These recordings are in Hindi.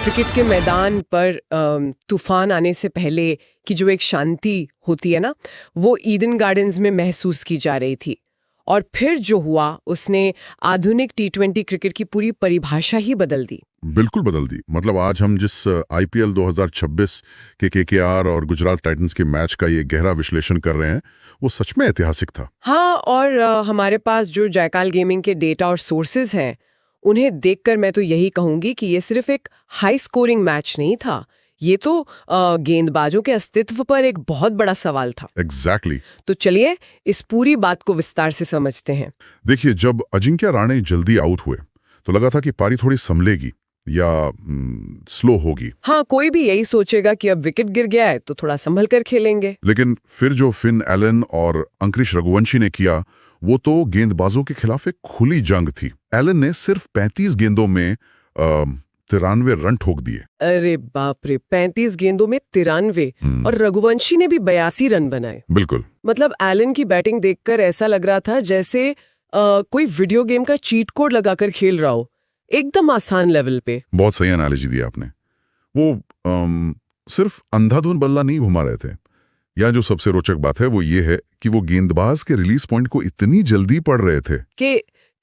क्रिकेट के मैदान पर तूफान आने से पहले की जो एक शांति होती है ना, वो ईडन गार्डन्स में महसूस की जा रही थी। और फिर जो हुआ उसने आधुनिक टी20 क्रिकेट की पूरी परिभाषा ही बदल दी। बिल्कुल बदल दी। मतलब आज हम जिस आईपीएल 2026 के केकेआर और गुजरात टाइटंस के मैच का ये गहरा विश्लेषण कर रहे हैं, वो सच में ऐतिहासिक था। हाँ, और हमारे पास जो जयकाल गेमिंग के डेटा और सोर्सेज हैं, उन्हें देखकर मैं तो यही कहूंगी कि ये सिर्फ एक हाई स्कोरिंग मैच नहीं था, ये तो गेंदबाजों के अस्तित्व पर एक बहुत बड़ा सवाल था। एग्जैक्टली। तो चलिए इस पूरी बात को विस्तार से समझते हैं। देखिए, जब अजिंक्य राणे जल्दी आउट हुए तो लगा था कि पारी थोड़ी संभलेगी या स्लो होगी। हाँ, कोई भी यही सोचेगा कि अब विकेट गिर गया है तो थोड़ा संभल कर खेलेंगे। लेकिन फिर जो फिन एलन और अंकुश रघुवंशी ने किया, वो तो गेंदबाजों के खिलाफ एक खुली जंग थी। एलन ने सिर्फ 35 गेंदों में 93 रन ठोक दिए। अरे बाप रे, 35 गेंदों में 93। और रघुवंशी ने भी 82 रन बनाए। बिल्कुल। मतलब एलन की बैटिंग देखकर ऐसा लग रहा था जैसे कोई वीडियो गेम का चीट कोड लगाकर खेल रहा हो, एकदम आसान लेवल पे। बहुत सही एनालॉजी दी आपने। वो सिर्फ अंधाधुन बल्ला नहीं घुमा रहे थे। या जो सबसे रोचक बात है वो ये है कि वो गेंदबाज के रिलीज पॉइंट को इतनी जल्दी पढ़ रहे थे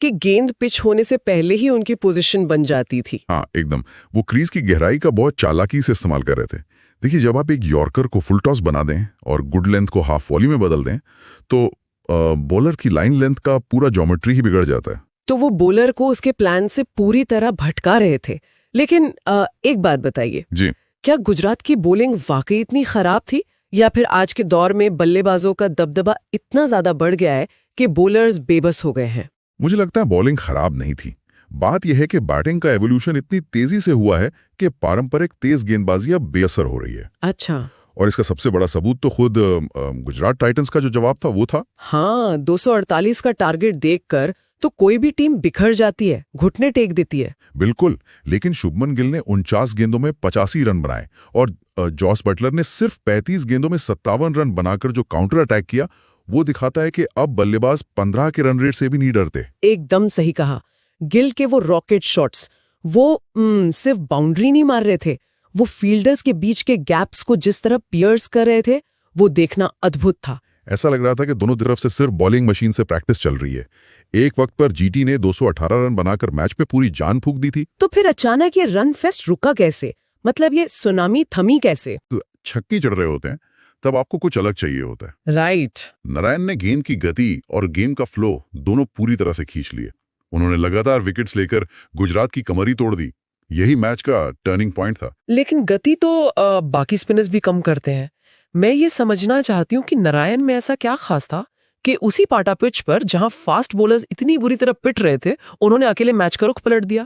कि गेंद पिच होने से पहले ही उनकी पोजीशन बन जाती थी। हाँ, एकदम। वो क्रीज की गहराई का बहुत चालाकी से इस्तेमाल कर रहे थे। देखिए, जब आप एक यॉर्कर को फुल टॉस बना दें और गुड लेंथ को हाफ वॉली में बदल दें तो बॉलर की लाइन लेंथ का पूरा ज्योमेट्री ही बिगड़ जाता है। तो वो बॉलर को उसके प्लान से पूरी तरह भटका रहे थे। लेकिन एक बात बताइए जी, क्या गुजरात की बॉलिंग वाकई इतनी खराब थी, या फिर आज के दौर में बल्लेबाजों का दबदबा इतना ज्यादा बढ़ गया है कि बॉलर्स बेबस हो गए हैं? मुझे लगता है बॉलिंग खराब नहीं थी। बात यह है कि बैटिंग का एवोल्यूशन इतनी तेजी से हुआ है कि पारंपरिक तेज गेंदबाजी अब बेअसर हो रही है। अच्छा। और इसका सबसे बड़ा सबूत तो खुद गुजरात टाइटंस का जो जवाब था वो था। हाँ, 248 का टारगेट देखकर तो कोई भी टीम बिखर जाती है, घुटने टेक देती है। बिल्कुल। लेकिन शुभमन गिल ने 49 गेंदों में 85 रन बनाए और जॉस बटलर ने सिर्फ 35 गेंदों में 57 रन बनाकर जो काउंटर अटैक किया, वो दिखाता है कि अब बल्लेबाज 15 के रन रेट से भी नहीं डरते। एकदम सही कहा। गिल के वो रॉकेट शॉट्स, वो सिर्फ बाउंड्री नहीं मार रहे थे, वो फील्डर्स के बीच के गैप्स को जिस तरह पियर्स कर रहे थे, वो देखना अद्भुत था। ऐसा लग रहा था कि दोनों तरफ से सिर्फ बॉलिंग मशीन से प्रैक्टिस चल रही है। एक वक्त पर जीटी ने 218 रन बनाकर मैच में पूरी जान फूंक दी थी। तो फिर अचानक ये रन फेस्ट रुका कैसे? मतलब ये सुनामी थमी कैसे? छक्की चढ़ रहे होते हैं तब आपको कुछ अलग चाहिए होता है। राइट। नारायण ने गेंद की गति और गेम का फ्लो दोनों पूरी तरह से खींच लिए। उन्होंने लगातार विकेट्स लेकर गुजरात की कमर ही तोड़ दी। यही मैच का टर्निंग पॉइंट था। लेकिन गति तो बाकी स्पिनर्स भी कम करते हैं। मैं ये समझना चाहती हूँ कि नारायण में ऐसा क्या खास था कि उसी पाटा पिच पर जहां फास्ट बॉलर्स इतनी बुरी तरह पिट रहे थे, उन्होंने अकेले मैच का रुख पलट दिया।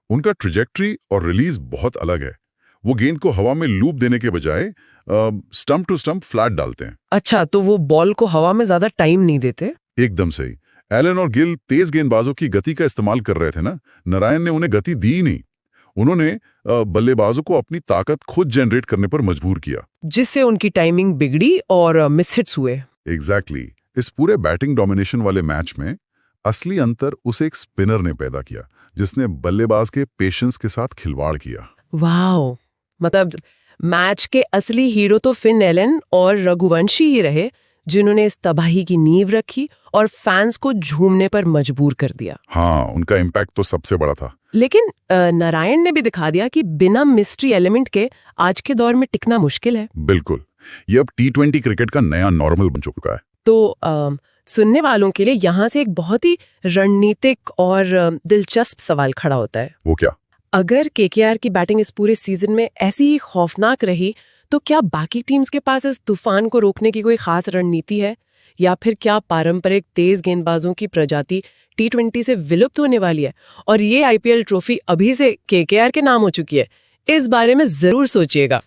उनका ट्रेजेक्टरी और रिलीज बहुत अलग है। वो गेंद को हवा में लूप देने के बजाय स्टंप टू स्टंप फ्लैट डालते हैं। अच्छा, तो वो बॉल को हवा में ज्यादा टाइम नहीं देते। एकदम सही। एलन और गिल तेज गेंदबाजों की गति का इस्तेमाल कर रहे थे ना, नारायण ने उन्हें गति दी नहीं। उन्होंने बल्लेबाजों को अपनी ताकत खुद जनरेट करने पर मजबूर किया, जिससे उनकी टाइमिंग बिगड़ी और मिस हिट्स हुए। एग्जैक्टली। इस पूरे बैटिंग डोमिनेशन वाले मैच में असली अंतर उसे एक स्पिनर ने पैदा किया, जिसने बल्लेबाज के पेशेंस के साथ खिलवाड़ किया। वाह, मतलब मैच के असली हीरो तो फिन एलन और रघुवंशी ही रहे, जिन्होंने इस तबाही की नींव रखी और फैंस को झूमने पर मजबूर कर दिया। हाँ, उनका इम्पैक्ट तो सबसे बड़ा था। लेकिन नारायण ने भी दिखा दिया कि बिना मिस्ट्री एलिमेंट के आज के दौर में टिकना मुश्किल है। बिल्कुल। ये अब टी20 क्रिकेट का नया नॉर्मल बन चुका है। तो सुनने वालों के लिए यहाँ से एक बहुत ही रणनीतिक और दिलचस्प सवाल खड़ा होता है। वो क्या? अगर केकेआर की बैटिंग इस पूरे सीजन में ऐसी ही खौफनाक रही, तो क्या बाकी टीम्स के पास इस तूफान को रोकने की कोई खास रणनीति है, या फिर क्या पारंपरिक तेज गेंदबाजों की प्रजाति टी20 से विलुप्त होने वाली है और ये आईपीएल ट्रॉफी अभी से केकेआर के नाम हो चुकी है? इस बारे में जरूर सोचिएगा।